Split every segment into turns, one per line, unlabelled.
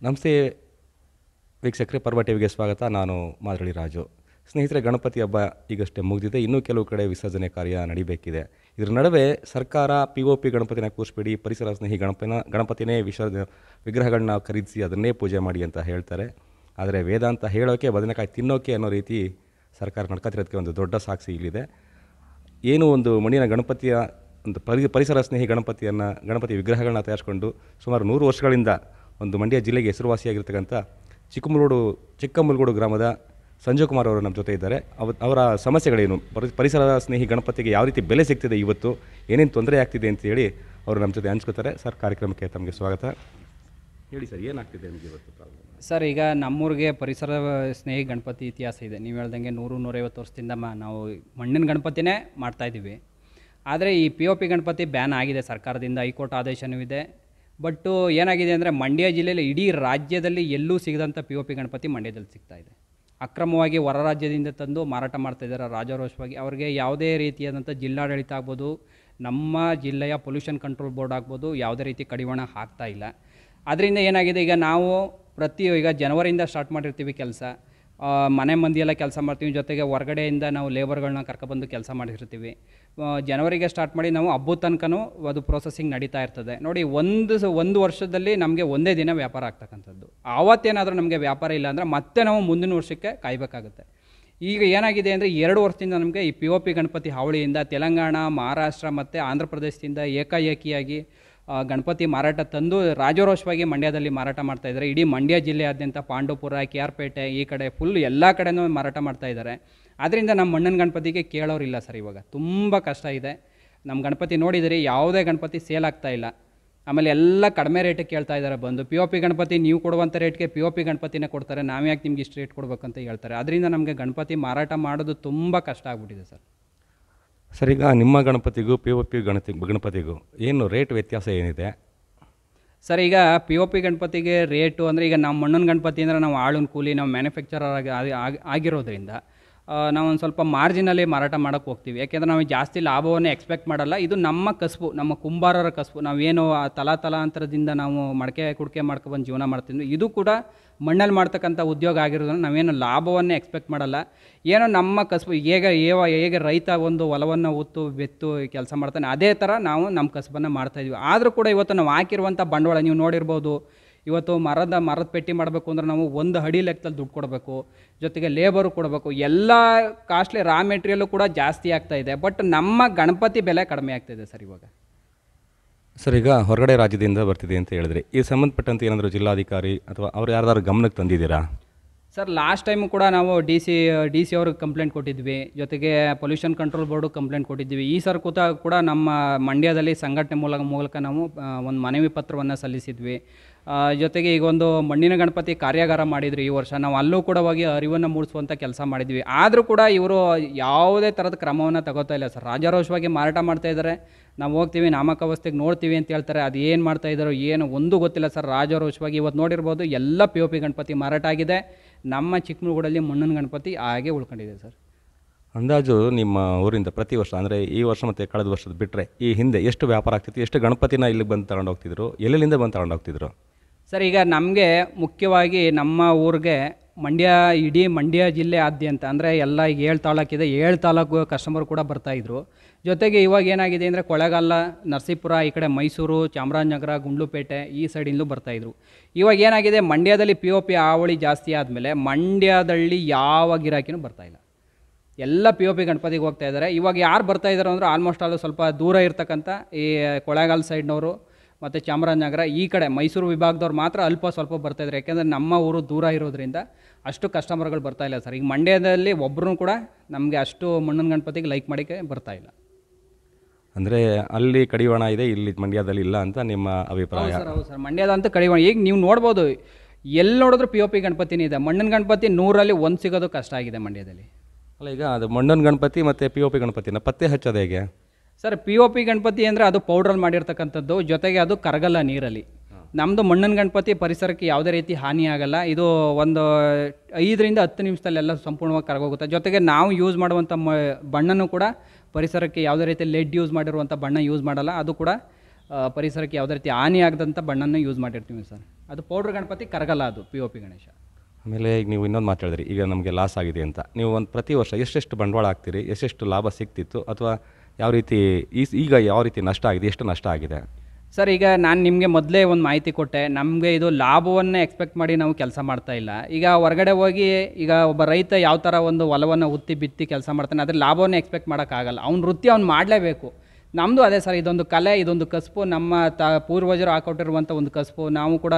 ನಮಸ್ತೆ ವೀಕ್ಷಕರೇ, ಪರ್ವ ಟಿವಿಗೆ ಸ್ವಾಗತ. ನಾನು ಮಾದರಳ್ಳಿ ರಾಜು. ಸ್ನೇಹಿತರೆ, ಗಣಪತಿ ಹಬ್ಬ ಈಗಷ್ಟೇ ಮುಗಿದಿದೆ. ಇನ್ನೂ ಕೆಲವು ಕಡೆ ವಿಸರ್ಜನೆ ಕಾರ್ಯ ನಡಿಬೇಕಿದೆ. ಇದರ ನಡುವೆ ಸರ್ಕಾರ POP ಗಣಪತಿನ ಕೂರಿಸ್ಬೇಡಿ, ಪರಿಸರ ಸ್ನೇಹಿ ಗಣಪತಿನೇ ವಿಗ್ರಹಗಳನ್ನ ಖರೀದಿಸಿ ಅದನ್ನೇ ಪೂಜೆ ಮಾಡಿ ಅಂತ ಹೇಳ್ತಾರೆ. ಆದರೆ ವೇದಾಂತ ಹೇಳೋಕ್ಕೆ ಬದನೆಕಾಯಿ ತಿನ್ನೋಕೆ ಅನ್ನೋ ರೀತಿ ಸರ್ಕಾರ ನಡ್ಕೊತಿರೋದಕ್ಕೆ ಒಂದು ದೊಡ್ಡ ಸಾಕ್ಷಿ ಇಲ್ಲಿದೆ. ಏನು ಒಂದು ಮಣ್ಣಿನ ಗಣಪತಿಯ ಒಂದು ಪರಿಸರ ಸ್ನೇಹಿ ಗಣಪತಿ ವಿಗ್ರಹಗಳನ್ನ ತಯಾರಿಸ್ಕೊಂಡು ಸುಮಾರು 100 ವರ್ಷಗಳಿಂದ ಒಂದು ಮಂಡ್ಯ ಜಿಲ್ಲೆಗೆ ಹೆಸರುವಾಸಿಯಾಗಿರ್ತಕ್ಕಂಥ ಚಿಕ್ಕಮುಲ್ಗೋಡು ಗ್ರಾಮದ ಸಂಜಯ್ ಕುಮಾರ್ ಅವರು ನಮ್ಮ ಜೊತೆ ಇದ್ದಾರೆ. ಅವರ ಸಮಸ್ಯೆಗಳೇನು, ಪರಿಸರ ಸ್ನೇಹಿ ಗಣಪತಿಗೆ ಯಾವ ರೀತಿ ಬೆಲೆ ಸಿಗ್ತಿದೆ, ಇವತ್ತು ಏನೇನು ತೊಂದರೆ ಆಗ್ತಿದೆ ಅಂತೇಳಿ ಅವರು ನಮ್ಮ ಜೊತೆ ಹಂಚ್ಕೋತಾರೆ. ಸರ್, ಕಾರ್ಯಕ್ರಮಕ್ಕೆ ತಮಗೆ ಸ್ವಾಗತ. ಹೇಳಿ ಸರ್, ಏನಾಗ್ತಿದೆ ನಿಮಗೆ ಇವತ್ತು ಪ್ರಾಬ್ಲಮ್?
ಸರ್, ಈಗ ನಮ್ಮೂರಿಗೆ ಪರಿಸರ ಸ್ನೇಹಿ ಗಣಪತಿ ಇತಿಹಾಸ ಇದೆ. ನೀವು ಹೇಳ್ದಂಗೆ 100-150 ವರ್ಷದಿಂದ ನಾವು ಮಣ್ಣಿನ ಗಣಪತಿನೇ ಮಾಡ್ತಾಯಿದ್ದೀವಿ. ಆದರೆ ಈ POP ಗಣಪತಿ ಬ್ಯಾನ್ ಆಗಿದೆ ಸರ್ಕಾರದಿಂದ, ಹೈಕೋರ್ಟ್ ಆದೇಶನೂ ಇದೆ. ಬಟ್ಟು ಏನಾಗಿದೆ ಅಂದರೆ, ಮಂಡ್ಯ ಜಿಲ್ಲೆಯಲ್ಲಿ ಇಡೀ ರಾಜ್ಯದಲ್ಲಿ ಎಲ್ಲೂ ಸಿಗದಂಥ POP ಗಣಪತಿ ಮಂಡ್ಯದಲ್ಲಿ ಸಿಗ್ತಾಯಿದೆ. ಅಕ್ರಮವಾಗಿ ಹೊರ ರಾಜ್ಯದಿಂದ ತಂದು ಮಾರಾಟ ಮಾಡ್ತಾಯಿದ್ದಾರೆ ರಾಜಾರೋಷವಾಗಿ. ಅವ್ರಿಗೆ ಯಾವುದೇ ರೀತಿಯಾದಂಥ ಜಿಲ್ಲಾಡಳಿತ ಆಗ್ಬೋದು, ನಮ್ಮ ಜಿಲ್ಲೆಯ ಪೊಲ್ಯೂಷನ್ ಕಂಟ್ರೋಲ್ ಬೋರ್ಡ್ ಆಗ್ಬೋದು, ಯಾವುದೇ ರೀತಿ ಕಡಿವಾಣ ಹಾಕ್ತಾಯಿಲ್ಲ. ಅದರಿಂದ ಏನಾಗಿದೆ, ಈಗ ನಾವು ಈಗ ಜನವರಿಯಿಂದ ಸ್ಟಾರ್ಟ್ ಮಾಡಿರ್ತೀವಿ ಕೆಲಸ, ಮನೆ ಮಂದಿಯೆಲ್ಲ ಕೆಲಸ ಮಾಡ್ತೀವಿ, ಜೊತೆಗೆ ಹೊರಗಡೆಯಿಂದ ನಾವು ಲೇಬರ್ಗಳನ್ನ ಕರ್ಕೊಬಂದು ಕೆಲಸ ಮಾಡಿರ್ತೀವಿ. ಜನವರಿಗೆ ಸ್ಟಾರ್ಟ್ ಮಾಡಿ ನಾವು ಹಬ್ಬದ ತನಕನೂ ಅದು ಪ್ರೊಸೆಸಿಂಗ್ ನಡೀತಾ ಇರ್ತದೆ. ನೋಡಿ, ಒಂದು ವರ್ಷದಲ್ಲಿ ನಮಗೆ ಒಂದೇ ದಿನ ವ್ಯಾಪಾರ ಆಗ್ತಕ್ಕಂಥದ್ದು. ಆವತ್ತೇನಾದರೂ ನಮಗೆ ವ್ಯಾಪಾರ ಇಲ್ಲ ಅಂದರೆ ಮತ್ತೆ ನಾವು ಮುಂದಿನ ವರ್ಷಕ್ಕೆ ಕಾಯಬೇಕಾಗುತ್ತೆ. ಈಗ ಏನಾಗಿದೆ ಅಂದರೆ, 2 ವರ್ಷದಿಂದ ನಮಗೆ ಈ POP ಗಣಪತಿ ಹಾವಳಿಯಿಂದ ತೆಲಂಗಾಣ, ಮಹಾರಾಷ್ಟ್ರ ಮತ್ತು ಆಂಧ್ರ ಪ್ರದೇಶದಿಂದ ಏಕಾಏಕಿಯಾಗಿ ಗಣಪತಿ ಮಾರಾಟ ತಂದು ರಾಜಾರೋಷವಾಗಿ ಮಂಡ್ಯದಲ್ಲಿ ಮಾರಾಟ ಮಾಡ್ತಾಯಿದ್ದಾರೆ. ಇಡೀ ಮಂಡ್ಯ ಜಿಲ್ಲೆಯಾದ್ಯಂತ ಪಾಂಡವಪುರ, KR ಪೇಟೆ ಈ ಕಡೆ ಫುಲ್ ಎಲ್ಲ ಕಡೆನೂ ಮಾರಾಟ ಮಾಡ್ತಾಯಿದ್ದಾರೆ. ಆದ್ದರಿಂದ ನಮ್ಮ ಮಣ್ಣಿನ ಗಣಪತಿಗೆ ಕೇಳೋರಿಲ್ಲ ಸರ್. ಇವಾಗ ತುಂಬ ಕಷ್ಟ ಇದೆ. ನಮ್ಮ ಗಣಪತಿ ನೋಡಿದಿರಿ, ಯಾವುದೇ ಗಣಪತಿ ಸೇಲ್ ಆಗ್ತಾ ಇಲ್ಲ. ಆಮೇಲೆ ಎಲ್ಲ ಕಡಿಮೆ ರೇಟಿಗೆ ಕೇಳ್ತಾ ಇದ್ದಾರೆ ಬಂದು. POP ಗಣಪತಿ ನೀವು ಕೊಡುವಂಥ ರೇಟ್ಗೆ POP ಗಣಪತಿನೇ ಕೊಡ್ತಾರೆ, ನಾವ್ಯಾಕೆ ನಿಮ್ಗೆ ಇಷ್ಟು ರೇಟ್ ಕೊಡ್ಬೇಕಂತ ಹೇಳ್ತಾರೆ. ಅದರಿಂದ ನಮಗೆ ಗಣಪತಿ ಮಾರಾಟ ಮಾಡೋದು ತುಂಬ ಕಷ್ಟ ಆಗ್ಬಿಟ್ಟಿದೆ ಸರ್.
ಸರ್, ಈಗ ನಿಮ್ಮ ಗಣಪತಿಗೂ POP ಗಣಪತಿಗೂ ಏನು ರೇಟ್ ವ್ಯತ್ಯಾಸ ಏನಿದೆ?
ಸರ್, ಈಗ POP ಗಣಪತಿಗೆ ರೇಟು ಅಂದರೆ, ಈಗ ನಮ್ಮ ಮಣ್ಣಿನ ಗಣಪತಿ ಅಂದರೆ ನಾವು ಆಳುನ ಕೂಲಿ, ನಾವು ಮ್ಯಾನುಫ್ಯಾಕ್ಚರರ್ ಆಗಿರೋದ್ರಿಂದ ನಾವು ಒಂದು ಸ್ವಲ್ಪ ಮಾರ್ಜಿನಲ್ಲಿ ಮಾರಾಟ ಮಾಡೋಕ್ಕೆ ಹೋಗ್ತೀವಿ. ಯಾಕೆಂದರೆ ನಾವು ಜಾಸ್ತಿ ಲಾಭವನ್ನು ಎಕ್ಸ್ಪೆಕ್ಟ್ ಮಾಡಲ್ಲ. ಇದು ನಮ್ಮ ಕಸುಬು, ನಮ್ಮ ಕುಂಬಾರರ ಕಸುಬು. ನಾವೇನು ತಲಾಂತರದಿಂದ ನಾವು ಕುಡಿಕೆ ಮಾಡ್ಕೊಬಂದು ಜೀವನ ಮಾಡ್ತಿದ್ವಿ. ಇದು ಕೂಡ ಮಣ್ಣಲ್ಲಿ ಮಾಡ್ತಕ್ಕಂಥ ಉದ್ಯೋಗ ಆಗಿರೋದ್ರಿಂದ ನಾವೇನು ಲಾಭವನ್ನೇ ಎಕ್ಸ್ಪೆಕ್ಟ್ ಮಾಡಲ್ಲ. ಏನೋ ನಮ್ಮ ಕಸುಬು, ಹೇಗೆ ರೈತ ಒಂದು ಹೊಲವನ್ನು ಬೆತ್ತು ಕೆಲಸ ಮಾಡ್ತಾನೆ, ಅದೇ ಥರ ನಾವು ನಮ್ಮ ಕಸುಬನ್ನು ಮಾಡ್ತಾಯಿದ್ವಿ. ಆದರೂ ಕೂಡ ಇವತ್ತು ನಾವು ಹಾಕಿರುವಂಥ ಬಂಡವಾಳ ನೀವು ನೋಡಿರ್ಬೋದು. ಇವತ್ತು ಮರದ ಪೆಟ್ಟಿ ಮಾಡಬೇಕು ಅಂದ್ರೆ ನಾವು 1 ಅಡಿ ಲೆಕ್ಕದಲ್ಲಿ ದುಡ್ಡು ಕೊಡಬೇಕು, ಜೊತೆಗೆ ಲೇಬರು ಕೊಡಬೇಕು, ಎಲ್ಲ ಕಾಸ್ಟ್ಲಿ ರಾ ಮೆಟೀರಿಯಲ್ಲು ಕೂಡ ಜಾಸ್ತಿ ಆಗ್ತಾಯಿದೆ. ಬಟ್ ನಮ್ಮ ಗಣಪತಿ ಬೆಲೆ ಕಡಿಮೆ ಆಗ್ತಾಯಿದೆ ಸರ್ ಇವಾಗ.
ಸರ್, ಈಗ ಹೊರಗಡೆ ರಾಜ್ಯದಿಂದ ಬರ್ತಿದೆ ಅಂತ ಹೇಳಿದ್ರಿ. ಈ ಸಂಬಂಧಪಟ್ಟಂತೆ ಏನಾದರೂ ಜಿಲ್ಲಾಧಿಕಾರಿ ಅಥವಾ ಅವ್ರು ಯಾರ್ದಾದ್ರು ಗಮನಕ್ಕೆ ತಂದಿದ್ದೀರಾ?
ಸರ್, ಲಾಸ್ಟ್ ಟೈಮು ಕೂಡ ನಾವು ಡಿ ಸಿ ಅವ್ರಿಗೆ ಕಂಪ್ಲೇಂಟ್ ಕೊಟ್ಟಿದ್ವಿ, ಜೊತೆಗೆ ಪೊಲ್ಯೂಷನ್ ಕಂಟ್ರೋಲ್ ಬೋರ್ಡು ಕಂಪ್ಲೇಂಟ್ ಕೊಟ್ಟಿದ್ವಿ. ಈ ಸರ್ ಕೂಡ ನಮ್ಮ ಮಂಡ್ಯದಲ್ಲಿ ಸಂಘಟನೆ ಮೂಲಕ ನಾವು ಒಂದು ಮನವಿ ಪತ್ರವನ್ನು ಸಲ್ಲಿಸಿದ್ವಿ. ಜೊತೆಗೆ ಈಗ ಒಂದು ಮಣ್ಣಿನ ಗಣಪತಿ ಕಾರ್ಯಾಗಾರ ಮಾಡಿದ್ರು ಈ ವರ್ಷ. ನಾವು ಅಲ್ಲೂ ಕೂಡ ಹೋಗಿ ಅರಿವನ್ನು ಮೂಡಿಸುವಂಥ ಕೆಲಸ ಮಾಡಿದ್ವಿ. ಆದರೂ ಕೂಡ ಇವರು ಯಾವುದೇ ಥರದ ಕ್ರಮವನ್ನು ತಗೋತಾ ಇಲ್ಲ ಸರ್. ರಾಜಾರೋಷವಾಗಿ ಮಾರಾಟ ಮಾಡ್ತಾಯಿದ್ದಾರೆ. ನಾವು ಹೋಗ್ತೀವಿ, ನಾಮಕಾವಸ್ಥೆಗೆ ನೋಡ್ತೀವಿ ಅಂತ ಹೇಳ್ತಾರೆ. ಅದು ಏನು ಮಾಡ್ತಾಯಿದ್ದಾರೋ ಏನು ಒಂದು ಗೊತ್ತಿಲ್ಲ ಸರ್. ರಾಜಾರೋಷವಾಗಿ ಇವತ್ತು ನೋಡಿರ್ಬೋದು, ಎಲ್ಲ POP ಗಣಪತಿ ಮಾರಾಟ ಆಗಿದೆ. ನಮ್ಮ ಚಿಕ್ಕಮಗಳೂರಲ್ಲಿ ಮಣ್ಣಿನ ಗಣಪತಿ ಹಾಗೆ ಉಳ್ಕೊಂಡಿದೆ ಸರ್.
ಅಂದಾಜು ನಿಮ್ಮ ಊರಿಂದ ಪ್ರತಿ ವರ್ಷ, ಅಂದರೆ ಈ ವರ್ಷ ಮತ್ತು ಕಳೆದ ವರ್ಷದ ಬಿಟ್ಟರೆ ಈ ಹಿಂದೆ ಎಷ್ಟು ವ್ಯಾಪಾರ ಆಗ್ತಿತ್ತು? ಎಷ್ಟು ಗಣಪತಿನ ಇಲ್ಲಿಗೆ ಬಂದು ತಗೊಂಡು ಹೋಗ್ತಿದ್ರು? ಎಲ್ಲಿಂದ ಬಂದು ತಗೊಂಡು ಹೋಗ್ತಿದ್ರು?
ಸರ್, ಈಗ ನಮಗೆ ಮುಖ್ಯವಾಗಿ ನಮ್ಮ ಊರಿಗೆ ಇಡೀ ಮಂಡ್ಯ ಜಿಲ್ಲೆ ಆದ್ಯಂತ ಅಂದರೆ ಎಲ್ಲ ಈಗ 7 ತಾಲೂಕಿದೆ, 7 ತಾಲೂಕು ಕಸ್ಟಮರ್ ಕೂಡ ಬರ್ತಾಯಿದ್ರು. ಜೊತೆಗೆ ಇವಾಗ ಏನಾಗಿದೆ ಅಂದರೆ, ಕೊಳ್ಳೇಗಾಲ, ನರಸೀಪುರ, ಈ ಕಡೆ ಮೈಸೂರು, ಚಾಮರಾಜನಗರ, ಗುಂಡ್ಲುಪೇಟೆ ಈ ಸೈಡಿಂದಲೂ ಬರ್ತಾಯಿದ್ರು. ಇವಾಗ ಏನಾಗಿದೆ, ಮಂಡ್ಯದಲ್ಲಿ POP ಹಾವಳಿ ಜಾಸ್ತಿ ಆದಮೇಲೆ ಮಂಡ್ಯದಲ್ಲಿ ಯಾವ ಗಿರಾಕಿನೂ ಬರ್ತಾಯಿಲ್ಲ. ಎಲ್ಲ POP ಗಣಪತಿಗೆ ಹೋಗ್ತಾ ಇದ್ದಾರೆ. ಇವಾಗ ಯಾರು ಬರ್ತಾಯಿದ್ದಾರೆ ಅಂದರೆ ಆಲ್ಮೋಸ್ಟ್ ಆಲ್ ಸ್ವಲ್ಪ ದೂರ ಇರ್ತಕ್ಕಂಥ ಈ ಕೊಳ್ಳೇಗಾಲ ಸೈಡ್ನವರು ಮತ್ತು ಚಾಮರಾಜನಗರ ಈ ಕಡೆ ಮೈಸೂರು ವಿಭಾಗದವ್ರು ಮಾತ್ರ ಸ್ವಲ್ಪ ಬರ್ತಾಯಿದ್ದಾರೆ. ಯಾಕೆಂದರೆ ನಮ್ಮ ಊರು ದೂರ ಇರೋದ್ರಿಂದ ಅಷ್ಟು ಕಸ್ಟಮರ್ಗಳು ಬರ್ತಾಯಿಲ್ಲ ಸರ್. ಈಗ ಮಂಡ್ಯದಲ್ಲಿ ಒಬ್ಬರೂ ಕೂಡ ನಮಗೆ ಅಷ್ಟು ಮಣ್ಣಿನ ಗಣಪತಿಗೆ ಲೈಕ್ ಮಾಡೋಕ್ಕೆ ಬರ್ತಾಯಿಲ್ಲ.
ಅಂದರೆ ಅಲ್ಲಿ ಕಡಿವಾಣ ಇದೆ, ಇಲ್ಲಿ ಮಂಡ್ಯದಲ್ಲಿ ಇಲ್ಲ ಅಂತ ನಿಮ್ಮ ಅಭಿಪ್ರಾಯ?
ಹೌದು ಸರ್, ಮಂಡ್ಯದ ಅಂತ ಕಡಿವಾಣ. ಈಗ ನೀವು ನೋಡ್ಬೋದು, ಎಲ್ಲಿ ನೋಡಿದ್ರು POP ಗಣಪತಿನೇ ಇದೆ. ಮಣ್ಣಿನ ಗಣಪತಿ 100ರಲ್ಲಿ 1 ಸಿಗೋದು ಕಷ್ಟ ಆಗಿದೆ ಮಂಡ್ಯದಲ್ಲಿ.
ಅಲ್ಲ, ಈಗ ಅದು ಮಣ್ಣಿನ ಗಣಪತಿ ಮತ್ತು POP ಗಣಪತಿನ ಪತ್ತೆ ಹಚ್ಚೋದು ಹೇಗೆ
ಸರ್? POP ಗಣಪತಿ ಅಂದರೆ ಅದು ಪೌಡ್ರಲ್ಲಿ ಮಾಡಿರ್ತಕ್ಕಂಥದ್ದು, ಜೊತೆಗೆ ಅದು ಕರಗಲ್ಲ ನೀರಲ್ಲಿ. ನಮ್ಮದು ಮಣ್ಣಿನ ಗಣಪತಿ ಪರಿಸರಕ್ಕೆ ಯಾವುದೇ ರೀತಿ ಹಾನಿ ಆಗಲ್ಲ. ಇದು ಒಂದು 5ರಿಂದ 10 ನಿಮಿಷದಲ್ಲೆಲ್ಲ ಸಂಪೂರ್ಣವಾಗಿ ಕರಗೋಗುತ್ತೆ. ಜೊತೆಗೆ ನಾವು ಯೂಸ್ ಮಾಡುವಂಥ ಬಣ್ಣನೂ ಕೂಡ ಪರಿಸರಕ್ಕೆ ಯಾವುದೇ ರೀತಿ ಲೆಡ್ ಯೂಸ್ ಮಾಡಿರುವಂಥ ಬಣ್ಣ ಯೂಸ್ ಮಾಡಲ್ಲ. ಅದು ಕೂಡ ಪರಿಸರಕ್ಕೆ ಯಾವುದೇ ರೀತಿ ಹಾನಿ ಆಗದಂಥ ಬಣ್ಣನ ಯೂಸ್ ಮಾಡಿರ್ತೀವಿ ಸರ್. ಅದು ಪೌಡ್ರ್ ಗಣಪತಿ ಕರಗಲ್ಲ, ಅದು POP ಗಣೇಶ.
ಆಮೇಲೆ ಈಗ ನೀವು ಇನ್ನೊಂದು ಮಾತಾಡಿದ್ರಿ, ಈಗ ನಮಗೆ ಲಾಸ್ ಆಗಿದೆ ಅಂತ. ನೀವು ಒಂದು ಪ್ರತಿ ವರ್ಷ ಎಷ್ಟೆಷ್ಟು ಬಂಡವಾಳ ಹಾಕ್ತೀರಿ, ಎಷ್ಟೆಷ್ಟು ಲಾಭ ಸಿಗ್ತಿತ್ತು, ಅಥವಾ ಯಾವ ರೀತಿ ಈಗ ಯಾವ ರೀತಿ ನಷ್ಟ ಆಗಿದೆ, ಎಷ್ಟು ನಷ್ಟ ಆಗಿದೆ?
ಸರ್, ಈಗ ನಾನು ನಿಮಗೆ ಮೊದಲೇ ಒಂದು ಮಾಹಿತಿ ಕೊಟ್ಟೆ. ನಮಗೆ ಇದು ಲಾಭವನ್ನೇ ಎಕ್ಸ್ಪೆಕ್ಟ್ ಮಾಡಿ ನಾವು ಕೆಲಸ ಮಾಡ್ತಾ ಇಲ್ಲ. ಈಗ ಹೊರಗಡೆ ಹೋಗಿ ಈಗ ಒಬ್ಬ ರೈತ ಯಾವ ಥರ ಒಂದು ಹೊಲವನ್ನು ಉತ್ತಿ ಬಿತ್ತಿ ಕೆಲಸ ಮಾಡ್ತಾನೆ, ಅದ್ರ ಲಾಭವನ್ನೇ ಎಕ್ಸ್ಪೆಕ್ಟ್ ಮಾಡೋಕ್ಕಾಗಲ್ಲ. ಅವ್ನ ವೃತ್ತಿ ಅವ್ನು ಮಾಡಲೇಬೇಕು. ನಮ್ಮದು ಅದೇ ಸರ್, ಇದೊಂದು ಕಲೆ, ಇದೊಂದು ಕಸುಬು, ನಮ್ಮ ಪೂರ್ವಜರು ಹಾಕೊಟ್ಟಿರುವಂಥ ಒಂದು ಕಸುಬು. ನಾವು ಕೂಡ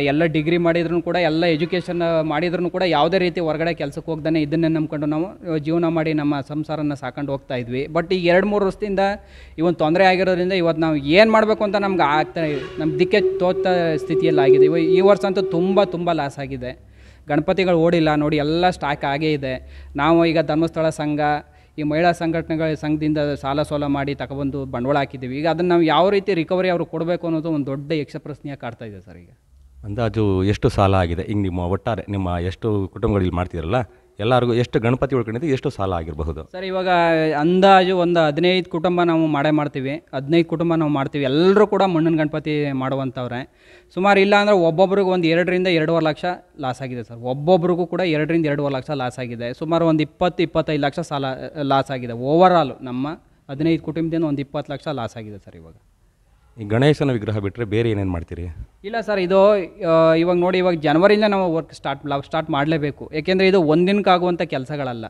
ಎಲ್ಲ ಡಿಗ್ರಿ ಮಾಡಿದ್ರೂ ಕೂಡ, ಎಲ್ಲ ಎಜುಕೇಷನ್ ಮಾಡಿದ್ರೂ ಕೂಡ ಯಾವುದೇ ರೀತಿ ಹೊರಗಡೆ ಕೆಲಸಕ್ಕೆ ಹೋಗ್ದಾನೆ ಇದನ್ನೇ ನಂಬ್ಕೊಂಡು ನಾವು ಜೀವನ ಮಾಡಿ ನಮ್ಮ ಸಂಸಾರನ ಸಾಕೊಂಡು ಹೋಗ್ತಾ ಇದ್ವಿ. ಬಟ್ ಈಗ 2-3 ವರ್ಷದಿಂದ ಇವೊಂದು ತೊಂದರೆ ಆಗಿರೋದ್ರಿಂದ ಇವತ್ತು ನಾವು ಏನು ಮಾಡಬೇಕು ಅಂತ ನಮ್ಗೆ ನಮ್ಮ ದಿಕ್ಕೆ ತೋತ ಸ್ಥಿತಿಯಲ್ಲಿ ಆಗಿದೆ. ಈ ವರ್ಷ ಅಂತೂ ತುಂಬ ಲಾಸ್ ಆಗಿದೆ. ಗಣಪತಿಗಳು ಓಡಿಲ್ಲ ನೋಡಿ, ಎಲ್ಲ ಸ್ಟಾಕ್ ಆಗೇ ಇದೆ. ನಾವು ಈಗ ಧರ್ಮಸ್ಥಳ ಸಂಘ, ಈ ಮಹಿಳಾ ಸಂಘಟನೆಗಳ ಸಂಘದಿಂದ ಸಾಲ ಸೋಲ ಮಾಡಿ ತಗೊಬಂದು ಬಂಡವಾಳ ಹಾಕಿದ್ದೀವಿ. ಈಗ ಅದನ್ನು ನಾವು ಯಾವ ರೀತಿ ರಿಕವರಿ ಅವರು ಕೊಡಬೇಕು ಅನ್ನೋದು ಒಂದು ದೊಡ್ಡ ಯಕ್ಷಪ್ರಶ್ನೆಯಾಗಿ ಕಾಡ್ತಾ ಇದೆ ಸರ್. ಈಗ
ಅಂದಾಜು ಎಷ್ಟು ಸಾಲ ಆಗಿದೆ? ಈಗ ನಿಮ್ಮ ಒಟ್ಟಾರೆ ನಿಮ್ಮ ಎಷ್ಟು ಕುಟುಂಬಗಳಲ್ಲಿ ಮಾಡ್ತೀರಲ್ಲ, ಎಲ್ಲರಿಗೂ ಎಷ್ಟು ಗಣಪತಿ ಉಳ್ಕೊಂಡಿದ್ದು, ಎಷ್ಟು ಸಾಲ ಆಗಿರಬಹುದು
ಸರ್? ಇವಾಗ ಅಂದಾಜು ಒಂದು 15 ಕುಟುಂಬ ನಾವು ಮಾಡ್ತೀವಿ. 15 ಕುಟುಂಬ ನಾವು ಮಾಡ್ತೀವಿ. ಎಲ್ಲರೂ ಕೂಡ ಮಣ್ಣಿನ ಗಣಪತಿ ಮಾಡುವಂಥವ್ರೆ. ಸುಮಾರು ಇಲ್ಲ ಅಂದರೆ ಒಬ್ಬೊಬ್ರಿಗೆ ಒಂದು 2ರಿಂದ 2.5 ಲಕ್ಷ ಲಾಸ್ ಆಗಿದೆ ಸರ್. ಒಬ್ಬೊಬ್ರಿಗೂ ಕೂಡ 2ರಿಂದ 2.5 ಲಕ್ಷ ಲಾಸ್ ಆಗಿದೆ. ಸುಮಾರು ಒಂದು 20-25 ಲಕ್ಷ ಸಾಲ ಲಾಸ್ ಆಗಿದೆ. ಓವರಾಲು ನಮ್ಮ 15 ಕುಟುಂಬದಿಂದ ಒಂದು 20 ಲಕ್ಷ ಲಾಸ್ ಆಗಿದೆ ಸರ್.
ಈ ಗಣೇಶನ ವಿಗ್ರಹ ಬಿಟ್ಟರೆ ಬೇರೆ ಏನೇನು ಮಾಡ್ತೀರಿ?
ಇಲ್ಲ ಸರ್, ಇದು ಇವಾಗ ನೋಡಿ, ಇವಾಗ ಜನವರಿಯಿಂದ ನಾವು ವರ್ಕ್ ಸ್ಟಾರ್ಟ್ ಮಾಡಲೇಬೇಕು. ಏಕೆಂದರೆ ಇದು ಒಂದಿನಕ್ಕಾಗುವಂಥ ಕೆಲಸಗಳಲ್ಲ.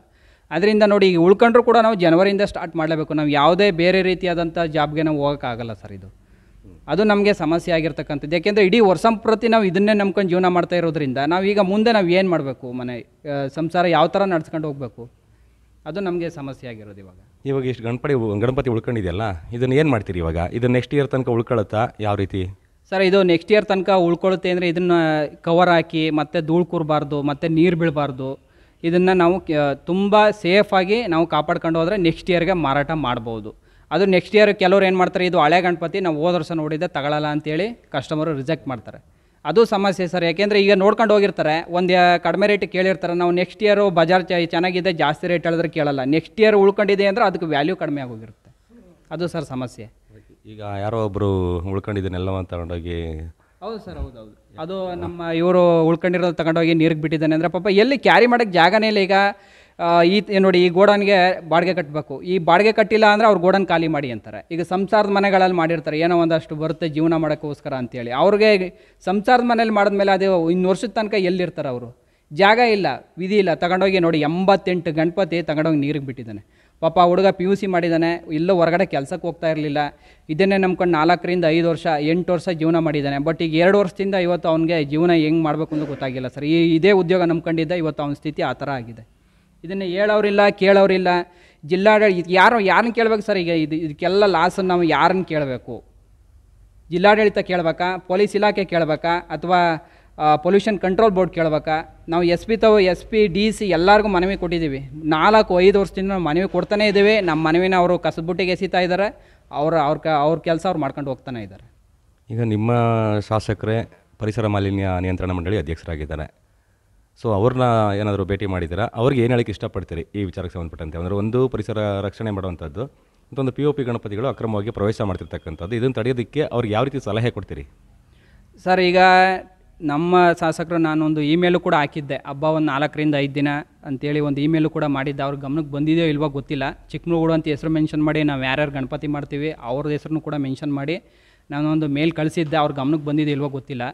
ಅದರಿಂದ ನೋಡಿ, ಈಗ ಉಳ್ಕೊಂಡ್ರೂ ಕೂಡ ನಾವು ಜನವರಿಯಿಂದ ಸ್ಟಾರ್ಟ್ ಮಾಡಲೇಬೇಕು. ನಾವು ಯಾವುದೇ ಬೇರೆ ರೀತಿಯಾದಂಥ ಜಾಬ್ಗೆ ನಾವು ಹೋಗೋಕ್ಕಾಗಲ್ಲ ಸರ್. ಅದು ನಮಗೆ ಸಮಸ್ಯೆ ಆಗಿರ್ತಕ್ಕಂಥದ್ದು. ಯಾಕೆಂದರೆ ಇಡೀ ವರ್ಷಂಪ್ರತಿ ನಾವು ಇದನ್ನೇ ನಂಬ್ಕೊಂಡು ಜೀವನ ಮಾಡ್ತಾ ಇರೋದ್ರಿಂದ ನಾವೀಗ ಮುಂದೆ ನಾವು ಏನು ಮಾಡಬೇಕು, ಮನೆ ಸಂಸಾರ ಯಾವ ಥರ ನಡ್ಸ್ಕೊಂಡು ಹೋಗಬೇಕು, ಅದು ನಮಗೆ ಸಮಸ್ಯೆ ಆಗಿರೋದು.
ಇವಾಗ ಇಷ್ಟು ಗಣಪತಿ ಉಳ್ಕೊಂಡಿದೆಯಲ್ಲ, ಇದನ್ನು ಏನು ಮಾಡ್ತೀರಿ ಇವಾಗ? ಇದು ನೆಕ್ಸ್ಟ್ ಇಯರ್ ತನಕ ಉಳ್ಕೊಳ್ಳುತ್ತಾ, ಯಾವ ರೀತಿ?
ಸರ್, ಇದು ನೆಕ್ಸ್ಟ್ ಇಯರ್ ತನಕ ಉಳ್ಕೊಳ್ಳುತ್ತೆ ಅಂದರೆ ಇದನ್ನು ಕವರ್ ಹಾಕಿ ಮತ್ತೆ ಧೂಳು ಕೂರಬಾರ್ದು, ಮತ್ತು ನೀರು ಬೀಳಬಾರ್ದು. ಇದನ್ನು ನಾವು ತುಂಬ ಸೇಫಾಗಿ ನಾವು ಕಾಪಾಡ್ಕೊಂಡು ಹೋದರೆ ನೆಕ್ಸ್ಟ್ ಇಯರ್ಗೆ ಮಾರಾಟ ಮಾಡ್ಬೋದು. ಅದು ನೆಕ್ಸ್ಟ್ ಇಯರ್ ಕೆಲವ್ರು ಏನು ಮಾಡ್ತಾರೆ, ಇದು ಹಳೆ ಗಣಪತಿ ನಾವು ಹೋದ ವರ್ಷ ನೋಡಿದ್ದೆ ತಗೊಳ್ಳಲ್ಲ ಅಂತೇಳಿ ಕಸ್ಟಮರು ರಿಜೆಕ್ಟ್ ಮಾಡ್ತಾರೆ. ಅದು ಸಮಸ್ಯೆ ಸರ್. ಯಾಕೆಂದರೆ ಈಗ ನೋಡ್ಕೊಂಡು ಹೋಗಿರ್ತಾರೆ, ಒಂದು ಕಡಿಮೆ ರೇಟಿಗೆ ಕೇಳಿರ್ತಾರೆ. ನಾವು ನೆಕ್ಸ್ಟ್ ಇಯರು ಬಜಾರ್ ಚೆನ್ನಾಗಿದೆ, ಜಾಸ್ತಿ ರೇಟ್ ಹೇಳಿದ್ರೆ ಕೇಳಲ್ಲ. ನೆಕ್ಸ್ಟ್ ಇಯರ್ ಉಳ್ಕೊಂಡಿದೆ ಅಂದರೆ ಅದಕ್ಕೆ ವ್ಯಾಲ್ಯೂ ಕಡಿಮೆ ಆಗೋಗಿರುತ್ತೆ. ಅದು ಸರ್ ಸಮಸ್ಯೆ.
ಈಗ ಯಾರೋ ಒಬ್ಬರು ಉಳ್ಕೊಂಡಿದ್ದನ್ನೆಲ್ಲವ ತಗೊಂಡೋಗಿ...
ಹೌದು ಸರ್, ಹೌದೌದು. ಅದು ನಮ್ಮ ಇವರು ಉಳ್ಕೊಂಡಿರೋದು ತಗೊಂಡೋಗಿ ನೀರಿಗೆ ಬಿಟ್ಟಿದ್ದಾನೆ ಅಂದರೆ ಪಾಪ ಎಲ್ಲಿ ಕ್ಯಾರಿ ಮಾಡೋಕ್ಕೆ ಜಾಗನೇ ಇಲ್ಲ. ಈಗ ನೋಡಿ, ಈ ಗೋಡನ್ಗೆ ಬಾಡಿಗೆ ಕಟ್ಟಬೇಕು. ಈ ಬಾಡಿಗೆ ಕಟ್ಟಿಲ್ಲ ಅಂದರೆ ಅವ್ರು ಗೋಡನ್ ಖಾಲಿ ಮಾಡಿ ಅಂತಾರೆ. ಈಗ ಸಂಸಾರದ ಮನೆಗಳಲ್ಲಿ ಮಾಡಿರ್ತಾರೆ, ಏನೋ ಒಂದಷ್ಟು ಬರುತ್ತೆ ಜೀವನ ಮಾಡೋಕ್ಕೋಸ್ಕರ ಅಂತೇಳಿ. ಅವ್ರಿಗೆ ಸಂಸಾರದ ಮನೇಲಿ ಮಾಡಿದ್ಮೇಲೆ ಅದು ಇನ್ನು ವರ್ಷದ ತನಕ ಎಲ್ಲಿರ್ತಾರೆ ಅವರು? ಜಾಗ ಇಲ್ಲ, ವಿಧಿ ಇಲ್ಲ. ತಗೊಂಡೋಗಿ ನೋಡಿ 88 ಗಣಪತಿ ತಗೊಂಡೋಗಿ ನೀರಿಗೆ ಬಿಟ್ಟಿದ್ದಾನೆ. ಪಾಪ ಹುಡುಗ PUC ಮಾಡಿದ್ದಾನೆ, ಎಲ್ಲೋ ಹೊರಗಡೆ ಕೆಲಸಕ್ಕೆ ಹೋಗ್ತಾ ಇರಲಿಲ್ಲ. ಇದನ್ನೇ ನಂಬ್ಕೊಂಡು 4ರಿಂದ 5 ವರ್ಷ 8 ವರ್ಷ ಜೀವನ ಮಾಡಿದ್ದಾನೆ. ಬಟ್ ಈಗ 2 ವರ್ಷದಿಂದ ಇವತ್ತು ಅವನಿಗೆ ಜೀವನ ಹೆಂಗೆ ಮಾಡಬೇಕು ಅಂತ ಗೊತ್ತಾಗಿಲ್ಲ ಸರ್. ಇದೇ ಉದ್ಯೋಗ ನಂಬ್ಕೊಂಡಿದ್ದ, ಇವತ್ತು ಅವನ ಸ್ಥಿತಿ ಆ ಥರ ಆಗಿದೆ. ಇದನ್ನು ಹೇಳೋರಿಲ್ಲ, ಕೇಳೋರಿಲ್ಲ. ಜಿಲ್ಲಾಡಳಿತ ಯಾರನ್ನ ಕೇಳಬೇಕು ಸರ್? ಈಗ ಇದಕ್ಕೆಲ್ಲ ಲಾಸನ್ನು ನಾವು ಯಾರನ್ನು ಕೇಳಬೇಕು? ಜಿಲ್ಲಾಡಳಿತ ಕೇಳಬೇಕಾ, ಪೊಲೀಸ್ ಇಲಾಖೆ ಕೇಳಬೇಕಾ, ಅಥವಾ ಪೊಲ್ಯೂಷನ್ ಕಂಟ್ರೋಲ್ ಬೋರ್ಡ್ ಕೇಳಬೇಕಾ? ನಾವು SP DC ಎಲ್ಲರಿಗೂ ಮನವಿ ಕೊಟ್ಟಿದ್ದೀವಿ. 4-5 ವರ್ಷದಿಂದ ನಾವು ಮನವಿ ಕೊಡ್ತಾನೇ ಇದ್ದೀವಿ. ನಮ್ಮ ಮನವಿನ ಅವರು ಕಸಬುಟ್ಟಿಗೆ ಎಸಿತಾ ಇದ್ದಾರೆ. ಅವ್ರ ಕೆಲಸ ಅವ್ರು ಮಾಡ್ಕೊಂಡು ಹೋಗ್ತಾನೆ ಇದ್ದಾರೆ.
ಈಗ ನಿಮ್ಮ ಶಾಸಕರೇ ಪರಿಸರ ಮಾಲಿನ್ಯ ನಿಯಂತ್ರಣ ಮಂಡಳಿ ಅಧ್ಯಕ್ಷರಾಗಿದ್ದಾರೆ. ಸೊ ಅವ್ರನ್ನ ಏನಾದರೂ ಭೇಟಿ ಮಾಡಿದ್ದೀರಾ? ಅವ್ರಿಗೆ ಏನು ಹೇಳಕ್ಕೆ ಇಷ್ಟಪಡ್ತೀರಿ ಈ ವಿಚಾರಕ್ಕೆ ಸಂಬಂಧಪಟ್ಟಂತೆ? ಅಂದರೆ ಒಂದು ಪರಿಸರ ರಕ್ಷಣೆ ಮಾಡುವಂಥದ್ದು, ಮತ್ತೊಂದು POP ಗಣಪತಿಗಳು ಅಕ್ರಮವಾಗಿ ಪ್ರವೇಶ ಮಾಡ್ತಿರ್ತಕ್ಕಂಥದ್ದು, ಇದನ್ನು ತಡೆಯೋದಕ್ಕೆ ಅವ್ರಿಗೆ ಯಾವ ರೀತಿ ಸಲಹೆ ಕೊಡ್ತೀರಿ?
ಸರ್, ಈಗ ನಮ್ಮ ಶಾಸಕರು ನಾನೊಂದು ಇಮೇಲು ಕೂಡ ಹಾಕಿದ್ದೆ. ಹಬ್ಬ ಒಂದು 4ರಿಂದ 5 ದಿನ ಅಂತೇಳಿ ಒಂದು ಇಮೇಲು ಕೂಡ ಮಾಡಿದ್ದೆ. ಅವ್ರ ಗಮನಕ್ಕೆ ಬಂದಿದೆಯೋ ಇಲ್ವೋ ಗೊತ್ತಿಲ್ಲ. ಚಿಕ್ಕಮಗಳೂರು ಅಂತ ಹೆಸರು ಮೆನ್ಷನ್ ಮಾಡಿ ನಾವು ಯಾರ್ಯಾರು ಗಣಪತಿ ಮಾಡ್ತೀವಿ ಅವ್ರದ್ದು ಹೆಸರನ್ನು ಕೂಡ ಮೆನ್ಷನ್ ಮಾಡಿ ನಾನೊಂದು ಮೇಲ್ ಕಳಿಸಿದ್ದೆ. ಅವ್ರ ಗಮನಕ್ಕೆ ಬಂದಿದೆಯೋ ಇಲ್ವೋ ಗೊತ್ತಿಲ್ಲ.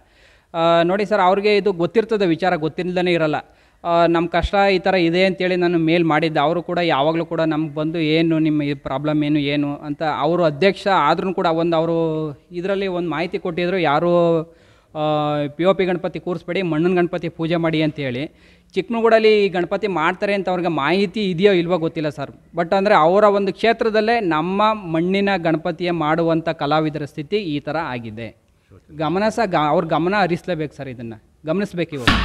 ನೋಡಿ ಸರ್, ಅವ್ರಿಗೆ ಇದು ಗೊತ್ತಿರ್ತದೆ, ವಿಚಾರ ಗೊತ್ತಿಲ್ಲದೇ ಇರಲ್ಲ. ನಮ್ಮ ಕಷ್ಟ ಈ ಥರ ಇದೆ ಅಂತೇಳಿ ನಾನು ಮೇಲ್ ಮಾಡಿದ್ದೆ. ಅವರು ಕೂಡ ಯಾವಾಗಲೂ ಕೂಡ ನಮ್ಗೆ ಬಂದು ಏನು ನಿಮ್ಮ ಈ ಪ್ರಾಬ್ಲಮ್ ಏನು ಅಂತ ಅವರು ಅಧ್ಯಕ್ಷ ಆದ್ರೂ ಕೂಡ ಅವರು ಇದರಲ್ಲಿ ಒಂದು ಮಾಹಿತಿ ಕೊಟ್ಟಿದ್ರು. ಯಾರು POP ಗಣಪತಿ ಕೂರಿಸ್ಬೇಡಿ, ಮಣ್ಣಿನ ಗಣಪತಿ ಪೂಜೆ ಮಾಡಿ ಅಂತೇಳಿ. ಚಿಕ್ಕಮಗಳೂರಲ್ಲಿ ಈ ಗಣಪತಿ ಮಾಡ್ತಾರೆ ಅಂತ ಅವ್ರಿಗೆ ಮಾಹಿತಿ ಇದೆಯೋ ಇಲ್ವೋ ಗೊತ್ತಿಲ್ಲ ಸರ್. ಬಟ್ ಅಂದರೆ ಅವರ ಒಂದು ಕ್ಷೇತ್ರದಲ್ಲೇ ನಮ್ಮ ಮಣ್ಣಿನ ಗಣಪತಿಯ ಮಾಡುವಂಥ ಕಲಾವಿದರ ಸ್ಥಿತಿ ಈ ಥರ ಆಗಿದೆ. ಅವ್ರ ಗಮನ ಹರಿಸಲೇಬೇಕು ಸರ್. ಇದನ್ನು ಗಮನಿಸ್ಬೇಕು ಇವಾಗ.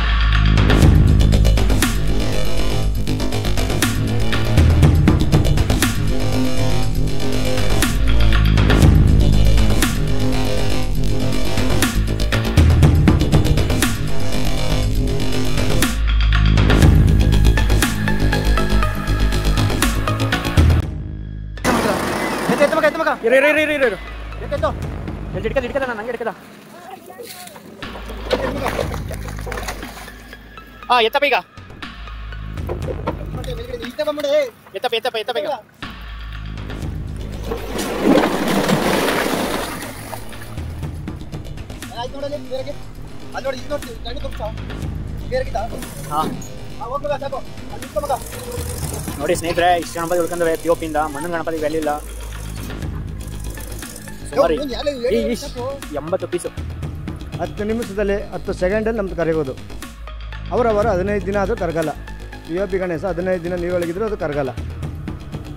ಎತ್ತಪ್ಪ ಈಗ ಎತ್ತಪ್ಪ ಈಗ ನೋಡಿ ಸ್ನೇಹಿತರೆ, ಇಷ್ಟು ಗಣಪತಿ ಉಳ್ಕೊಂಡ್ರೆ POP ಇಂದ ಮಣ್ಣಿನ ಗಣಪತಿ ವ್ಯಾಲ್ಯೂ ಇಲ್ಲ. ಸುಮಾರು 80 ಪೀಸು.
10 ನಿಮಿಷದಲ್ಲಿ 10 ಸೆಕೆಂಡಲ್ಲಿ ನಮ್ದು ಕರಗೋದು. ಅವರವರು 15 ದಿನ ಅದು ಕರಗಲ್ಲ. POP ಗಣೇಶ 15 ದಿನ ನೀವು ಒಳಗಿದ್ರು ಅದು ಕರಗಲ್ಲ.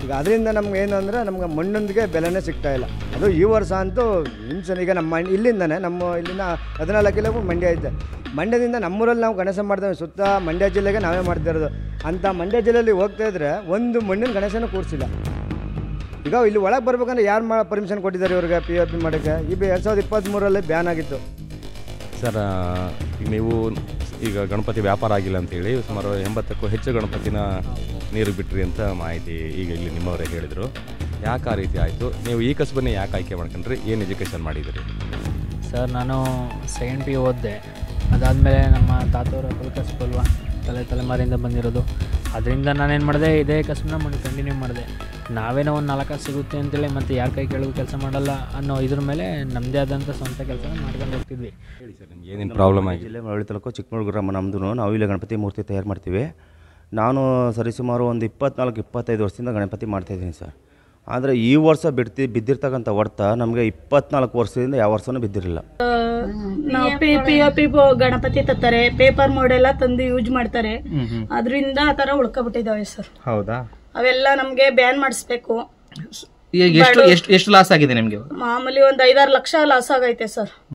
ಈಗ ಅದರಿಂದ ನಮ್ಗೆ ಏನು ಅಂದರೆ ನಮ್ಗೆ ಮಣ್ಣೊಂದಿಗೆ ಬೆಲೆನೇ ಸಿಗ್ತಾಯಿಲ್ಲ. ಅದು ಈ ವರ್ಷ ಅಂತೂ ಹಿಂಸೆ. ಈಗ ನಮ್ಮ ಇಲ್ಲಿಂದನೇ ಇಲ್ಲಿಂದ 14 ಕಿಲೋಮೀಟರ್ ಮಂಡ್ಯ ಐತೆ. ಮಂಡ್ಯದಿಂದ ನಮ್ಮೂರಲ್ಲಿ ನಾವು ಗಣೇಶ ಮಾಡ್ತೇವೆ. ಸುತ್ತ ಮಂಡ್ಯ ಜಿಲ್ಲೆಗೆ ನಾವೇ ಮಾಡ್ತಿರೋದು. ಅಂಥ ಮಂಡ್ಯ ಜಿಲ್ಲೆಯಲ್ಲಿ ಹೋಗ್ತಾಯಿದ್ರೆ ಒಂದು ಮಣ್ಣಿನ ಗಣೇಶನೂ ಕೂರಿಸಿಲ್ಲ. ಈಗ ಇಲ್ಲಿ ಒಳಗೆ ಬರ್ಬೇಕಂದ್ರೆ ಯಾರು ಪರ್ಮಿಷನ್ ಕೊಟ್ಟಿದ್ದಾರೆ ಇವ್ರಿಗೆ POP ಮಾಡೋಕ್ಕೆ? ಈಗ 2023ರಲ್ಲಿ ಬ್ಯಾನ್ ಆಗಿತ್ತು.
ಸರ್, ಈಗ ನೀವು ಈಗ ಗಣಪತಿ ವ್ಯಾಪಾರ ಆಗಿಲ್ಲ ಅಂತೇಳಿ ಸುಮಾರು 80ಕ್ಕೂ ಹೆಚ್ಚು ಗಣಪತಿನ ನೀರು ಬಿಟ್ರಿ ಅಂತ ಮಾಹಿತಿ ಈಗ ಇಲ್ಲಿ ನಿಮ್ಮವರೇ ಹೇಳಿದರು. ಯಾಕೆ ಆ ರೀತಿ ಆಯಿತು? ನೀವು ಈ ಕಸಬನ್ನೇ ಯಾಕೆ ಆಯ್ಕೆ ಮಾಡ್ಕೊಂಡ್ರಿ? ಏನು ಎಜುಕೇಷನ್ ಮಾಡಿದಿರಿ?
ಸರ್, ನಾನು ಸೆಕೆಂಡ್ PU ಓದಿದೆ. ಅದಾದಮೇಲೆ ನಮ್ಮ ತಾತವರ ಕಲ್ಕಸಬಲ್ವಾ ತಲೆಮಾರಿಂದ ಬಂದಿರೋದು. ಅದರಿಂದ ನಾನೇನು ಮಾಡಿದೆ, ಇದೇ ಕಸಬನ್ನ ಕಂಟಿನ್ಯೂ ಮಾಡಿದೆ. ನಾವೇನೋ ಒಂದು 4 ಕಾಸು ಸಿಗುತ್ತೆ ಅಂತೇಳಿ ಮತ್ತು ಯಾರ ಕೈ ಕೆಳಗೂ ಕೆಲಸ ಮಾಡಲ್ಲ ಅನ್ನೋ ಇದ್ರ ಮೇಲೆ ನಮ್ಮದೇ ಆದಂಥ ಸ್ವಂತ ಕೆಲಸ ಮಾಡ್ಕೊಂಡು ಹೋಗ್ತಿದ್ವಿ.
ಹೇಳಿ ಸರ್, ನಿಮ್ಗೆ ಏನೇನು ಪ್ರಾಬ್ಲಮ್ ಆಗಿದೆ?
ಜಿಲ್ಲೆ ಮಳವಳ್ಳಿ ತಾಲೂಕು ಚಿಕ್ಕಮಗಳೂರು ಗ್ರಾಮ ನಮ್ಮದು. ನಾವು ಇಲ್ಲಿ ಗಣಪತಿ ಮೂರ್ತಿ ತಯಾರು ಮಾಡ್ತೀವಿ. ನಾನು ಸರಿಸುಮಾರು ಒಂದು 24-25 ವರ್ಷದಿಂದ ಗಣಪತಿ ಮಾಡ್ತಾಯಿದ್ದೀನಿ ಸರ್. ಆದರೆ ಈ ವರ್ಷ ಬಿದ್ದಿರ್ತಕ್ಕಂಥ ಹೊಡೆತ ನಮಗೆ 24 ವರ್ಷದಿಂದ ಯಾವ ವರ್ಷನೂ ಬಿದ್ದಿರಲಿಲ್ಲ.
ನಾವು POP ಗಣಪತಿ ತತ್ತಾರೆ, ಪೇಪರ್ ಮಾಡೆಲ್ಲ ತಂದು ಯೂಸ್ ಮಾಡ್ತಾರೆ. ಅದರಿಂದ ಆ ಥರ ಉಳ್ಕೊಬಿಟ್ಟಿದ್ದಾವೆ ಸರ್.
ಹೌದಾ?
ಅವೆಲ್ಲ ನಮಗೆ ಬ್ಯಾನ್ ಮಾಡಿಸ್ಬೇಕು.
ಎಷ್ಟು ಲಾಸ್ ಆಗಿದೆ ನಿಮಗೆ?
ಮಾಮೂಲಿ ಒಂದು 5-6 ಲಕ್ಷ ಲಾಸ್ ಆಗೈತೆ ಸರ್.